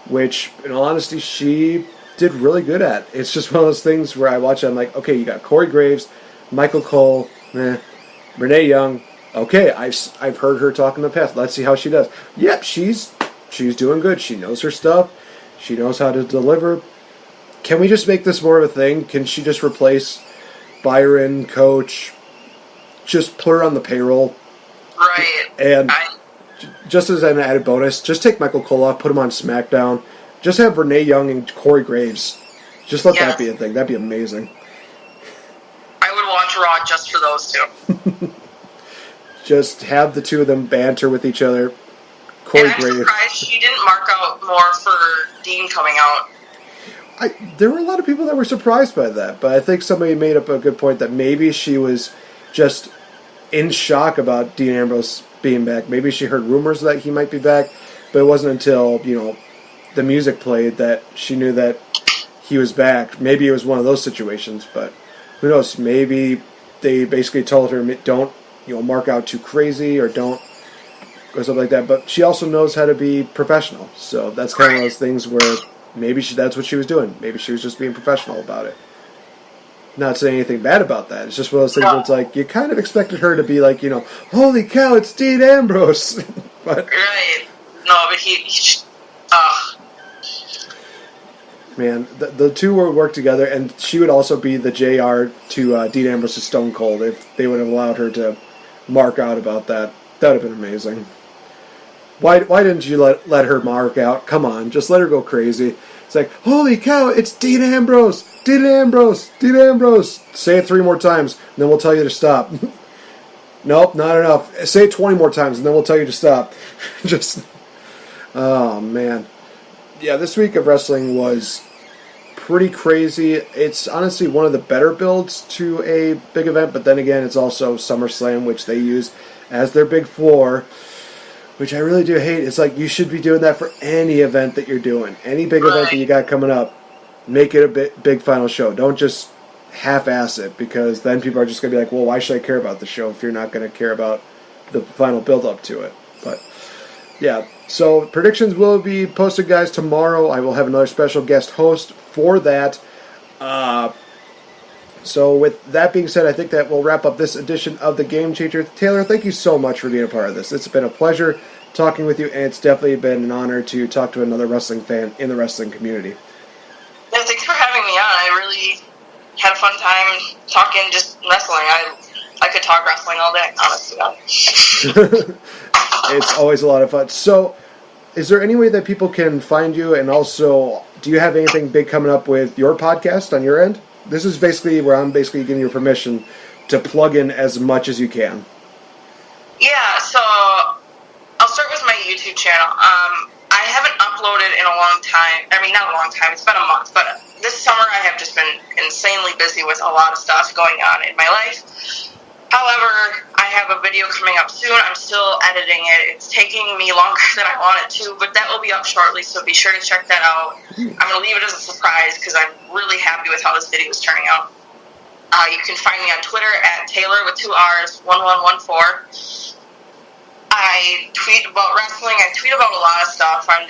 which, in all honesty, she did really good at. It's just one of those things where I watch it, I'm like, okay, you got Corey Graves, Michael Cole, Renee Young. Okay, I've heard her talk in the past. Let's see how she does. Yep, she's doing good. She knows her stuff. She knows how to deliver. Can we just make this more of a thing? Can she just replace Byron, Coach, just put her on the payroll? Right. And just as an added bonus, just take Michael Cole off, put him on SmackDown. Just have Renee Young and Corey Graves. Just let that be a thing. That'd be amazing. I would watch Raw just for those two. Just have the two of them banter with each other. Corey Graves. I'm surprised she didn't mark out more for Dean coming out. There were a lot of people that were surprised by that, but I think somebody made up a good point that maybe she was just in shock about Dean Ambrose being back. Maybe she heard rumors that he might be back, but it wasn't until, the music played that she knew that he was back. Maybe it was one of those situations, but who knows? Maybe they basically told her, don't, mark out too crazy or don't or something like that. But she also knows how to be professional, so that's kind of one of those things where maybe that's what she was doing. Maybe she was just being professional about it. Not saying anything bad about that. It's just one of those things where it's like, you kind of expected her to be like, holy cow, it's Dean Ambrose. But, right. No, but he man, the two would work together, and she would also be the JR to Dean Ambrose's Stone Cold if they would have allowed her to mark out about that. That would have been amazing. Why didn't you let her mark out? Come on, just let her go crazy. It's like, holy cow, it's Dean Ambrose! Dean Ambrose! Dean Ambrose! Say it 3 more times, and then we'll tell you to stop. Nope, not enough. Say it 20 more times, and then we'll tell you to stop. Just, oh, man. Yeah, this week of wrestling was pretty crazy. It's honestly one of the better builds to a big event, but then again, it's also SummerSlam, which they use as their big floor, which I really do hate. It's like, you should be doing that for any event that you're doing. Any big event that you got coming up, make it a big final show. Don't just half-ass it, because then people are just going to be like, well, why should I care about the show if you're not going to care about the final build-up to it? But, yeah. So, predictions will be posted, guys, tomorrow. I will have another special guest host for that. So, with that being said, I think that we'll wrap up this edition of The Game Changer. Taylor, thank you so much for being a part of this. It's been a pleasure talking with you, and it's definitely been an honor to talk to another wrestling fan in the wrestling community. Yeah, thanks for having me on. I really had a fun time talking just wrestling. I could talk wrestling all day, honestly. It's always a lot of fun. So, is there any way that people can find you, and also, do you have anything big coming up with your podcast on your end? This is basically where I'm basically giving you permission to plug in as much as you can. Yeah, so I'll start with my YouTube channel. I haven't uploaded in a long time. I mean, not a long time. It's been a month. But this summer I have just been insanely busy with a lot of stuff going on in my life. However, I have a video coming up soon. I'm still editing it. It's taking me longer than I want it to, but that will be up shortly, so be sure to check that out. I'm going to leave it as a surprise because I'm really happy with how this video is turning out. You can find me on Twitter at Taylor with 2 R's 1114. I tweet about wrestling. I tweet about a lot of stuff. I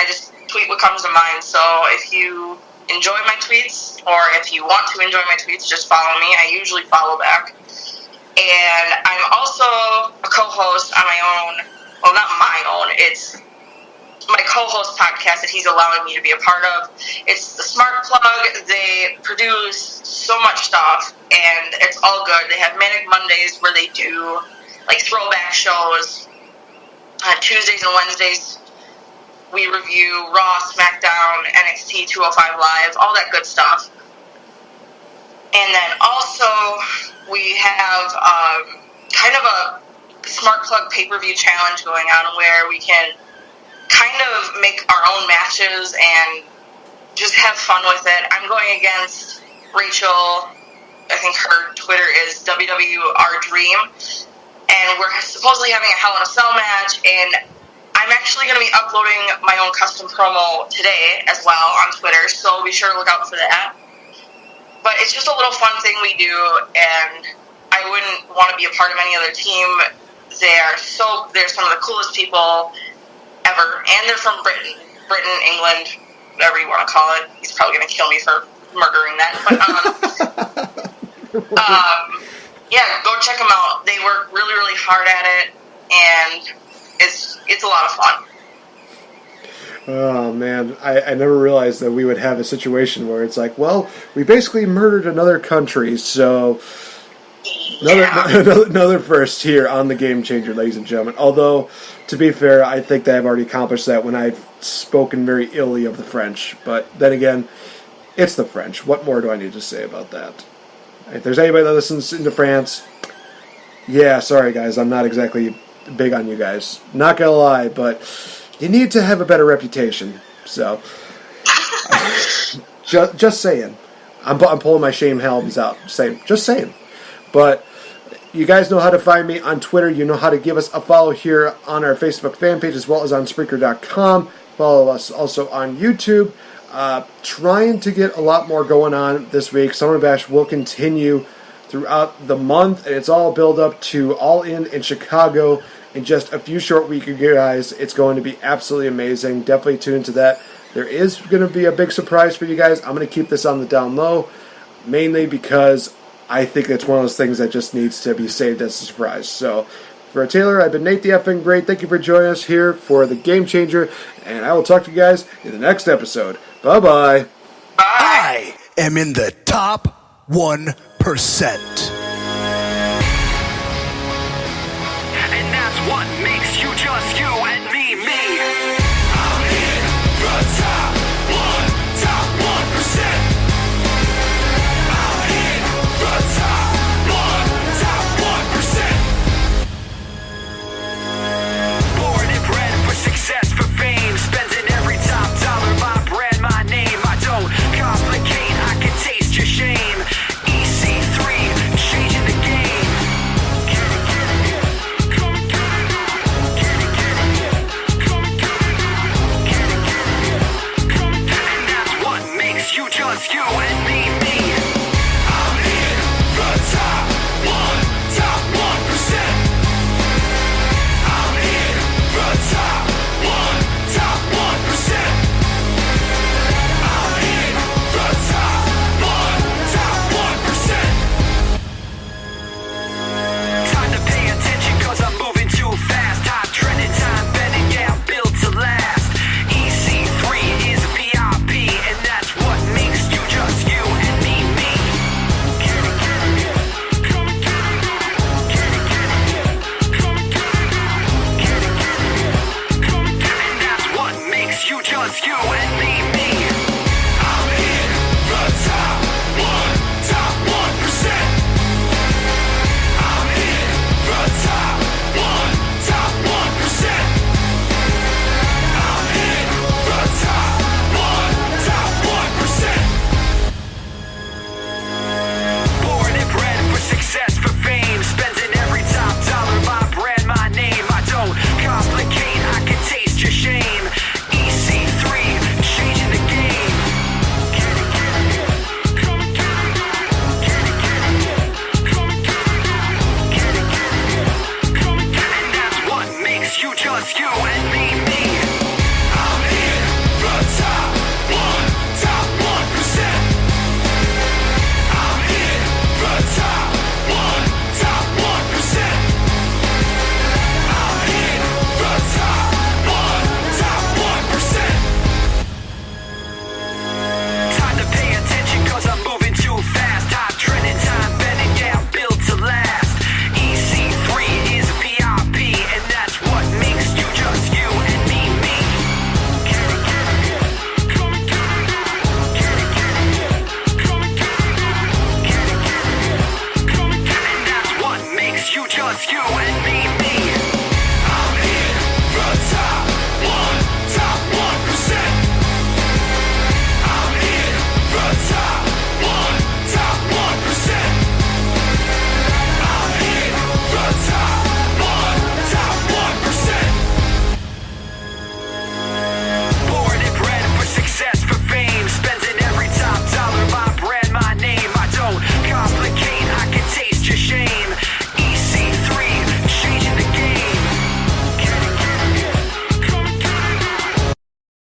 just tweet what comes to mind. So if you enjoy my tweets, or if you want to enjoy my tweets, just follow me. I usually follow back. And I'm also a co-host on my own, well, not my own, it's my co-host podcast that he's allowing me to be a part of. It's the Smark Plug. They produce so much stuff, and it's all good. They have Manic Mondays where they do, like, throwback shows. Tuesdays and Wednesdays, we review Raw, Smackdown, NXT 205 Live, all that good stuff. And then also, we have kind of a Smark Plug pay-per-view challenge going on where we can kind of make our own matches and just have fun with it. I'm going against Rachel. I think her Twitter is WWR Dream. and we're supposedly having a Hell in a Cell match, and I'm actually going to be uploading my own custom promo today as well on Twitter, so be sure to look out for that. But it's just a little fun thing we do, and I wouldn't want to be a part of any other team. They're some of the coolest people ever, and they're from Britain, England, whatever you want to call it. He's probably going to kill me for murdering that, but yeah, go check them out. They work really, really hard at it, and it's a lot of fun. Oh, man. I never realized that we would have a situation where it's like, well, we basically murdered another country, so another first here on the Game Changer, ladies and gentlemen. Although, to be fair, I think that I've already accomplished that when I've spoken very illy of the French. But then again, it's the French. What more do I need to say about that? If there's anybody that listens into France, yeah, sorry guys, I'm not exactly big on you guys. Not gonna lie, but you need to have a better reputation. So, just saying. I'm pulling my shame helms out. Just saying. But you guys know how to find me on Twitter. You know how to give us a follow here on our Facebook fan page as well as on Spreaker.com. Follow us also on YouTube. Trying to get a lot more going on this week. Summer Bash will continue throughout the month, and it's all build up to All In Chicago in just a few short weeks, guys. It's going to be absolutely amazing. Definitely tune into that. There is going to be a big surprise for you guys. I'm going to keep this on the down low, mainly because I think it's one of those things that just needs to be saved as a surprise. So, for Taylor, I've been Nate the Effing Great. Thank you for joining us here for the Game Changer, and I will talk to you guys in the next episode. Bye-bye. Bye. I am in the top 1%.